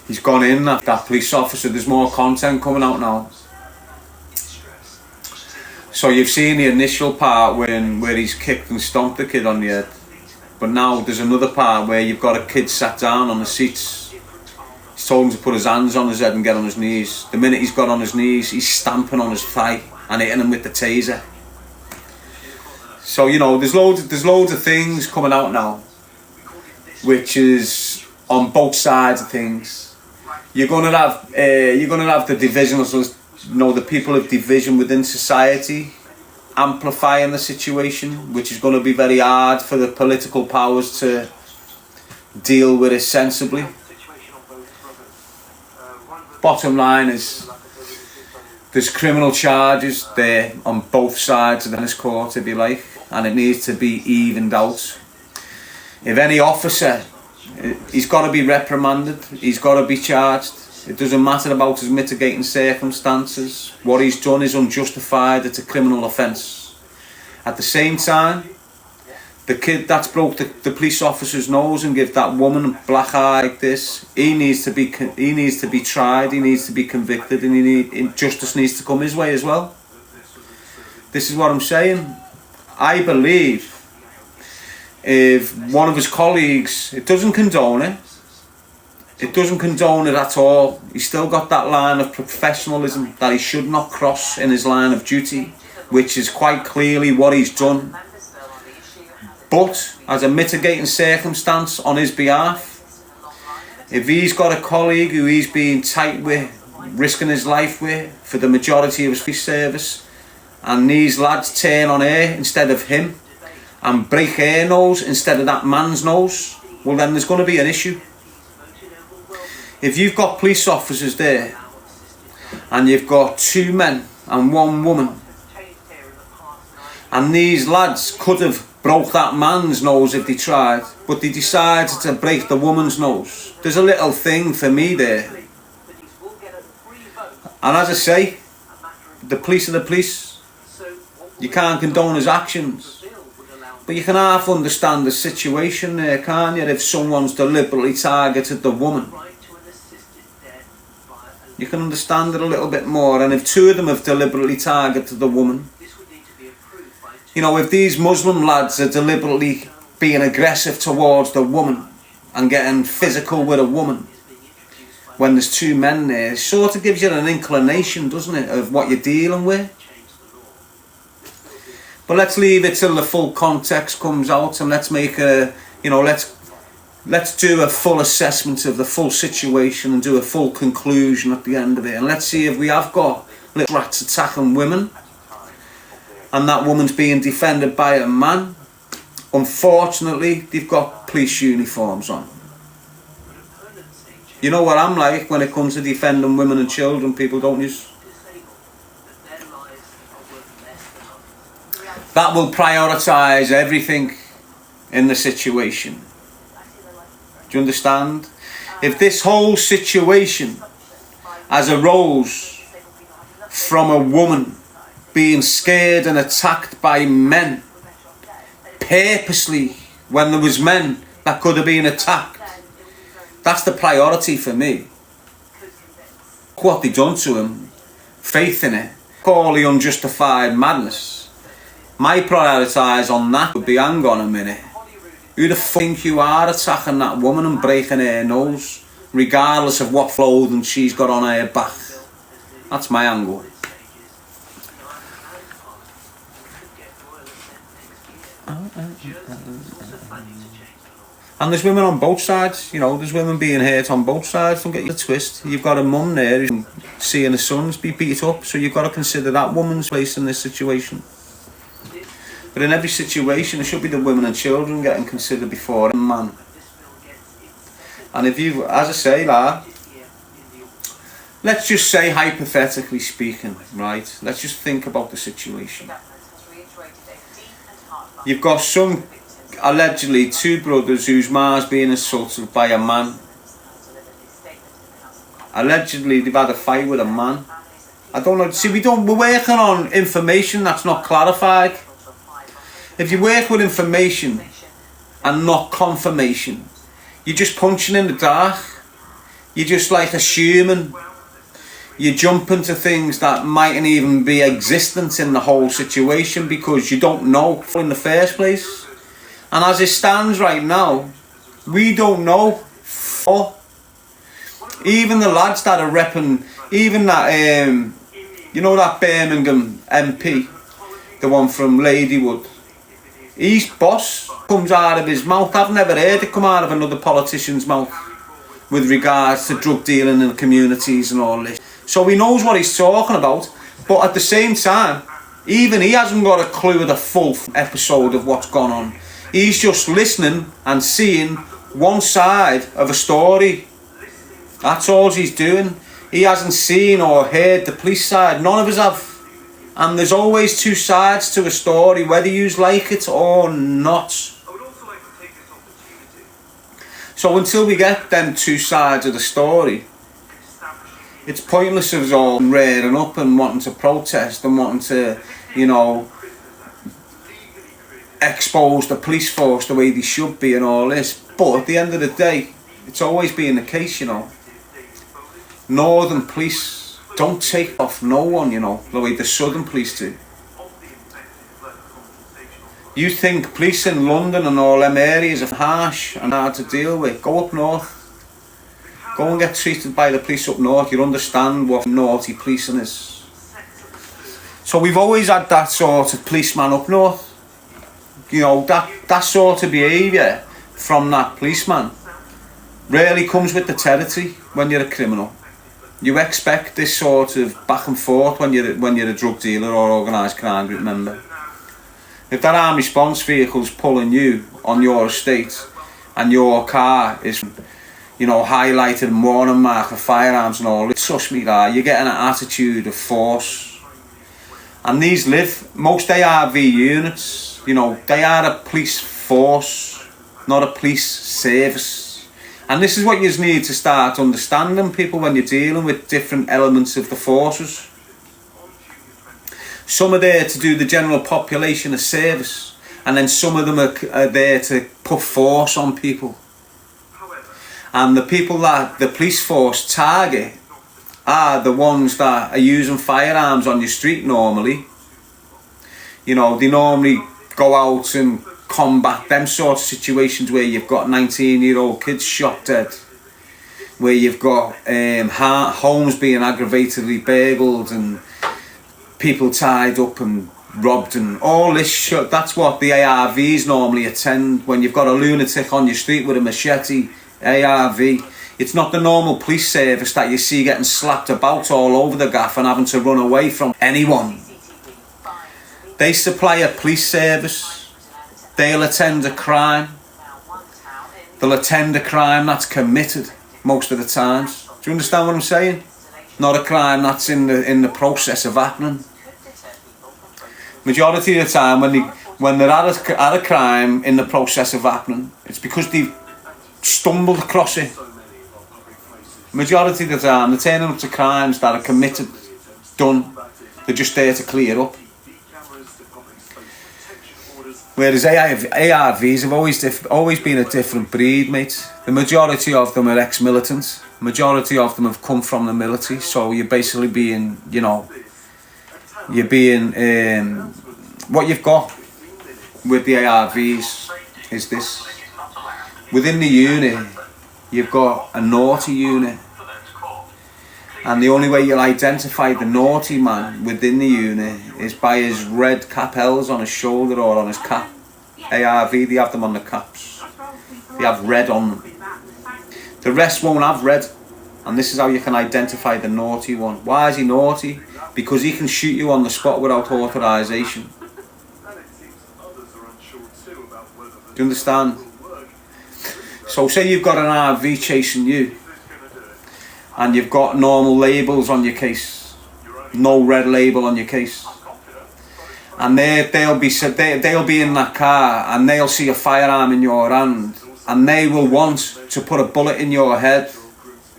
He's gone in, that police officer. There's more content coming out now. So you've seen the initial part where he's kicked and stomped the kid on the head. But now there's another part where you've got a kid sat down on the seats. He's told him to put his hands on his head and get on his knees. The minute he's got on his knees, he's stamping on his thigh and hitting him with the taser. So, you know, there's loads of things coming out now, which is on both sides of things. You're gonna have the division, you know, the people of division within society amplifying the situation, which is going to be very hard for the political powers to deal with it sensibly. Bottom line is, there's criminal charges there on both sides of the tennis court, if you like, and it needs to be evened out. If any officer, he's got to be reprimanded, he's got to be charged. It doesn't matter about his mitigating circumstances. What he's done is unjustified, it's a criminal offence. At the same time, the kid that's broke the police officer's nose and give that woman a black eye like this, he needs to be tried, he needs to be convicted, and justice needs to come his way as well. This is what I'm saying. I believe if one of his colleagues, it doesn't condone it, at all. He's still got that line of professionalism that he should not cross in his line of duty, which is quite clearly what he's done. But as a mitigating circumstance on his behalf, if he's got a colleague who he's being tight with, risking his life with for the majority of his police service, and these lads turn on her instead of him and break her nose instead of that man's nose, well then there's going to be an issue. If you've got police officers there and you've got 2 men and 1 woman, and these lads could have broke that man's nose if they tried, but they decided to break the woman's nose, there's a little thing for me there. And as I say, the police are the police. You can't condone his actions, but you can half understand the situation there, can't you? If someone's deliberately targeted the woman, you can understand it a little bit more. And if 2 of them have deliberately targeted the woman, you know, if these Muslim lads are deliberately being aggressive towards the woman and getting physical with a woman, when there's 2 men there, it sort of gives you an inclination, doesn't it, of what you're dealing with. But let's leave it till the full context comes out, and let's make a, you know, let's do a full assessment of the full situation and do a full conclusion at the end of it. And let's see if we have got little rats attacking women and that woman's being defended by a man. Unfortunately, they've got police uniforms on. You know what I'm like when it comes to defending women and children, people, don't you? That will prioritise everything in the situation. Do you understand? If this whole situation has arose from a woman being scared and attacked by men purposely when there was men that could have been attacked, that's the priority for me. What they done to him, faith in it, all the unjustified madness. My prioritise on that would be, hang on a minute, who the fuck think you are attacking that woman and breaking her nose, regardless of what clothing she's got on her back? That's my angle. And there's women on both sides, you know, there's women being hurt on both sides, don't get you a twist. You've got a mum there who's seeing her sons be beat up, so you've got to consider that woman's place in this situation. But in every situation, it should be the women and children getting considered before a man. And if you, as I say, let's just say, hypothetically speaking, right? Let's just think about the situation. You've got some, allegedly, 2 brothers whose ma's being assaulted by a man. Allegedly, they've had a fight with a man. I don't know. See, we're working on information that's not clarified. If you work with information and not confirmation, you're just punching in the dark. you're just like assuming. You jump into things that mightn't even be existent in the whole situation because you don't know in the first place. And as it stands right now, we don't know. Even the lads that are repping, even that, you know, that Birmingham MP, the one from Ladywood, his boss comes out of his mouth. I've never heard it come out of another politician's mouth with regards to drug dealing in the communities and all this. So he knows what he's talking about, but at the same time, even he hasn't got a clue of the full episode of what's gone on. He's just listening and seeing one side of a story. That's all he's doing. He hasn't seen or heard the police side. None of us have. And there's always two sides to a story, whether you like it or not. So until we get them two sides of the story, it's pointless of us all rearing up and wanting to protest and wanting to, you know, expose the police force the way they should be and all this. But at the end of the day, it's always been the case, you know. Northern police don't take off no one, you know, the way the southern police do. You think police in London and all them areas are harsh and hard to deal with? Go up north. Go and get treated by the police up north. You'll understand what naughty policing is. So we've always had that sort of policeman up north. You know, that sort of behaviour from that policeman rarely comes with the territory when you're a criminal. You expect this sort of back and forth when you're a drug dealer or organised crime group member. If that armed response vehicle's pulling you on your estate and your car is, you know, highlighted and warning mark for firearms and all, trust me, you're getting an attitude of force. And these most ARV units, you know, they are a police force, not a police service. And this is what you need to start understanding, people, when you're dealing with different elements of the forces. Some are there to do the general population a service, and then some of them are there to put force on people. And the people that the police force target are the ones that are using firearms on your street normally. You know, they normally go out and combat them sort of situations where you've got 19-year-old kids shot dead, where you've got homes being aggravatedly burgled and people tied up and robbed and all this shit. That's what the ARVs normally attend. When you've got a lunatic on your street with a machete, ARV. It's not the normal police service that you see getting slapped about all over the gaff and having to run away from anyone. They supply a police service. They'll attend a crime. They'll attend a crime that's committed most of the times. Do you understand what I'm saying? Not a crime that's in the process of happening. Majority of the time when they're at a crime in the process of happening, it's because they've stumbled across it. Majority of the time they're turning up to crimes that are committed, done. They're just there to clear up. Whereas ARVs have always been a different breed, mate. The majority of them are ex-militants. Majority of them have come from the military. So you're basically being, you know, you're being, what you've got with the ARVs is this. Within the unit, you've got a naughty unit. And the only way you'll identify the naughty man within the unit is by his red capels on his shoulder or on his cap. ARV, they have them on the caps. They have red on them. The rest won't have red. And this is how you can identify the naughty one. Why is he naughty? Because he can shoot you on the spot without authorisation. Do you understand? So say you've got an RV chasing you, and you've got normal labels on your case, no red label on your case, and they'll be in that car and they'll see a firearm in your hand and they will want to put a bullet in your head,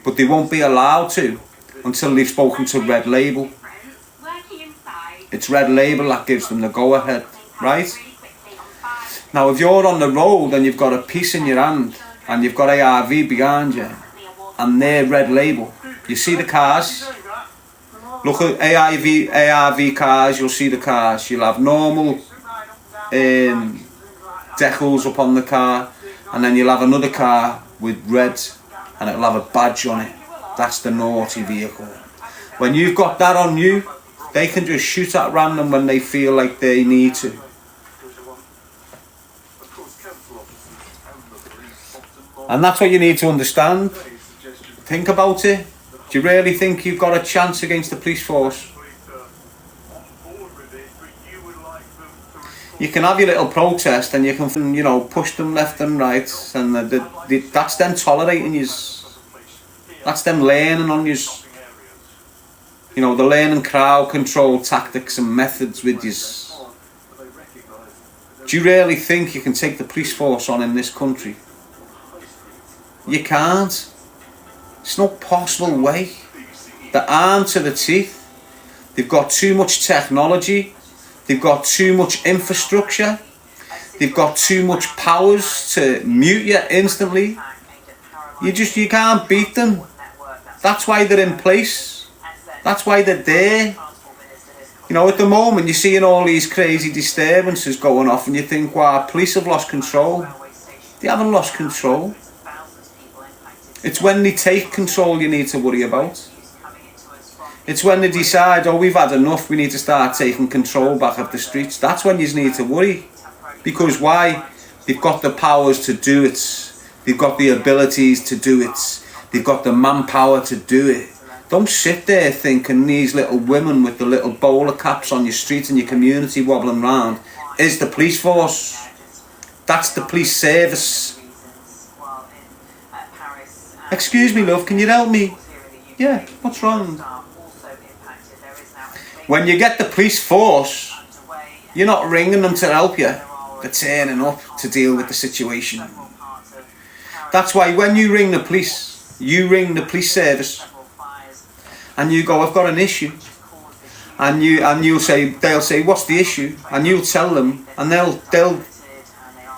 but they won't be allowed to until they've spoken to red label. It's red label that gives them the go ahead, right? Now if you're on the road and you've got a piece in your hand and you've got ARV behind you, and they're red label. You see the cars. Look at ARV cars. You'll see the cars. You'll have normal decals up on the car, and then you'll have another car with red, and it'll have a badge on it. That's the naughty vehicle. When you've got that on you, they can just shoot at random when they feel like they need to. And that's what you need to understand. Think about it. Do you really think you've got a chance against the police force? You can have your little protest and you can, you know, push them left and right, and that's them tolerating you. That's them learning on you. You know, they're learning crowd control tactics and methods with you. Do you really think you can take the police force on in this country? You can't. It's no possible way. They're armed to the teeth. They've got too much technology. They've got too much infrastructure. They've got too much powers to mute you instantly. You can't beat them. That's why they're in place. That's why they're there. You know, at the moment you're seeing all these crazy disturbances going off and you think, wow, police have lost control. They haven't lost control. It's when they take control you need to worry about. It's when they decide, oh, we've had enough, we need to start taking control back of the streets. That's when you need to worry. Because why? They've got the powers to do it. They've got the abilities to do it. They've got the manpower to do it. Don't sit there thinking these little women with the little bowler caps on your street and your community wobbling around is the police force. That's the police service. Excuse me, love, can you help me? Yeah, what's wrong? When you get the police force, you're not ringing them to help you. They're turning up to deal with the situation. That's why when you ring the police, you ring the police service and you go, I've got an issue. And they'll say, what's the issue? And you'll tell them, and they'll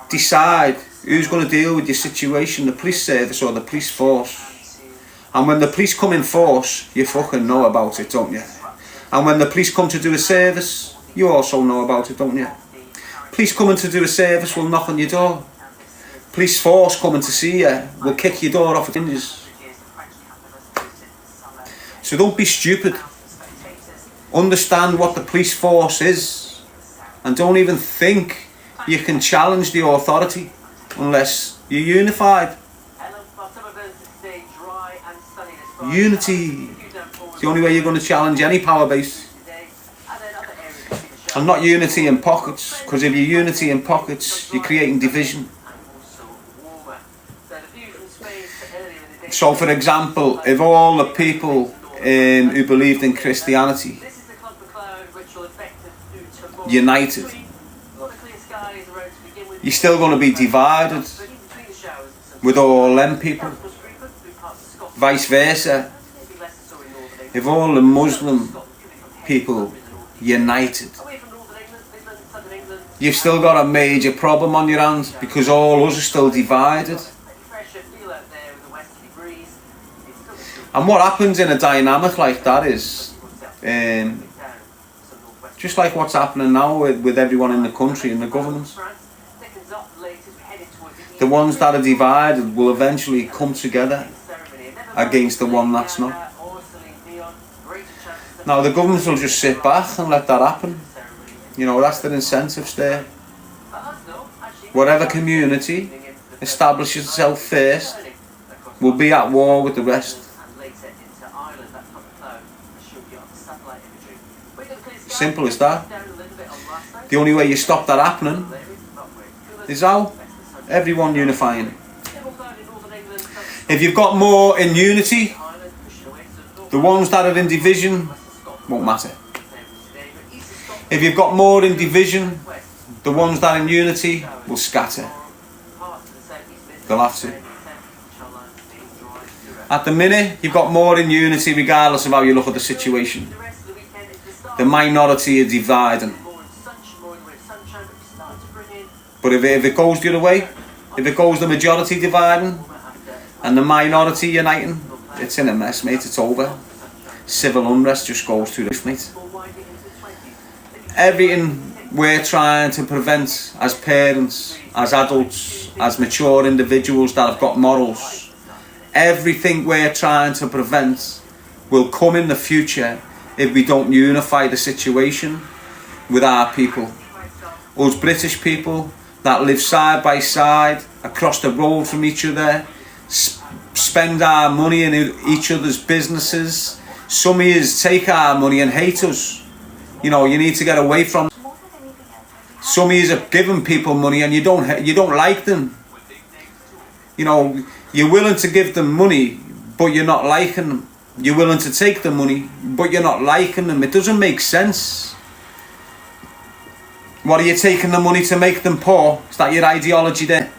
decide who's going to deal with your situation, the police service or the police force. And when the police come in force, you fucking know about it, don't you? And when the police come to do a service, you also know about it, don't you? Police coming to do a service will knock on your door. Police force coming to see you will kick your door off its hinges. So don't be stupid. Understand what the police force is. And don't even think you can challenge the authority unless you're unified. Unity is the only way you're going to challenge any power base. And not unity in pockets, because if you're unity in pockets, you're creating division. So for example, if all the people who believed in Christianity united, you're still going to be divided with all them people. Vice versa. If all the Muslim people united, you've still got a major problem on your hands because all us are still divided. And what happens in a dynamic like that is, just like what's happening now with everyone in the country and the government, the ones that are divided will eventually come together against the one that's not. Now the government will just sit back and let that happen. You know, that's their incentives there. Whatever community establishes itself first will be at war with the rest. Simple as that. The only way you stop that happening is how? Everyone unifying. If you've got more in unity, the ones that are in division won't matter. If you've got more in division, the ones that are in unity will scatter. They'll have to. At the minute, you've got more in unity regardless of how you look at the situation. The minority are dividing. But if it goes the other way, if it goes the majority dividing and the minority uniting, it's in a mess, mate. It's over. Civil unrest just goes through the roof, mate. Everything we're trying to prevent as parents, as adults, as mature individuals that have got morals, everything we're trying to prevent will come in the future if we don't unify the situation with our people. Us British people that live side by side across the road from each other, spend our money in each other's businesses. Some of yous take our money and hate us. You know, you need to get away from. Some of yous are giving people money and you don't like them. You know, you're willing to give them money, but you're not liking them. You're willing to take the money, but you're not liking them. It doesn't make sense. What, are you taking the money to make them poor? Is that your ideology there?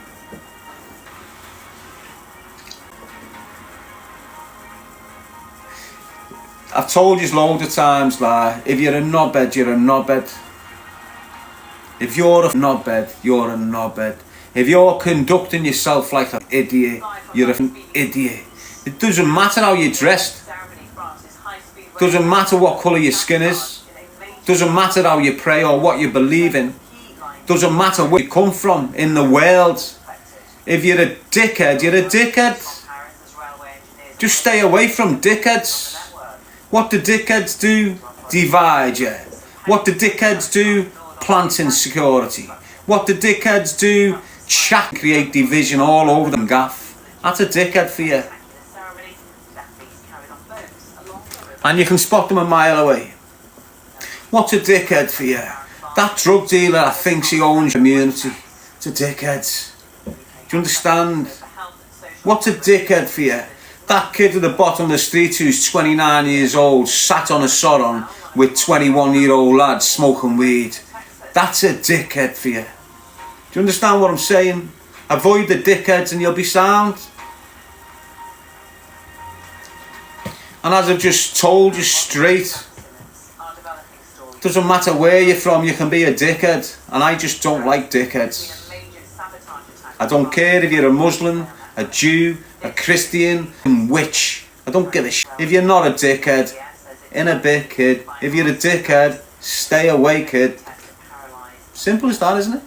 I've told you loads of times, like, if you're a knobhead, you're a knobhead. If you're a knobhead, you're a knobhead. If you're conducting yourself like an idiot, you're an idiot. It doesn't matter how you're dressed. Doesn't matter what colour your skin is. Doesn't matter how you pray or what you believe in. Doesn't matter where you come from in the world. If you're a dickhead, you're a dickhead. Just stay away from dickheads. What do dickheads do? Divide you. What do dickheads do? Plant insecurity. What do dickheads do? Chat, create division all over them gaff. That's a dickhead for you. And you can spot them a mile away. What's a dickhead for you? That drug dealer that thinks he owns your community. It's a dickhead. Do you understand? What's a dickhead for you? That kid at the bottom of the street who's 29 years old, sat on a soron with 21-year-old lads smoking weed. That's a dickhead for you. Do you understand what I'm saying? Avoid the dickheads and you'll be sound. And as I've just told you straight, doesn't matter where you're from, you can be a dickhead. And I just don't like dickheads. I don't care if you're a Muslim, a Jew, a Christian, a witch. I don't give a shit. If you're not a dickhead, in a bit, kid. If you're a dickhead, stay away, kid. Simple as that, isn't it?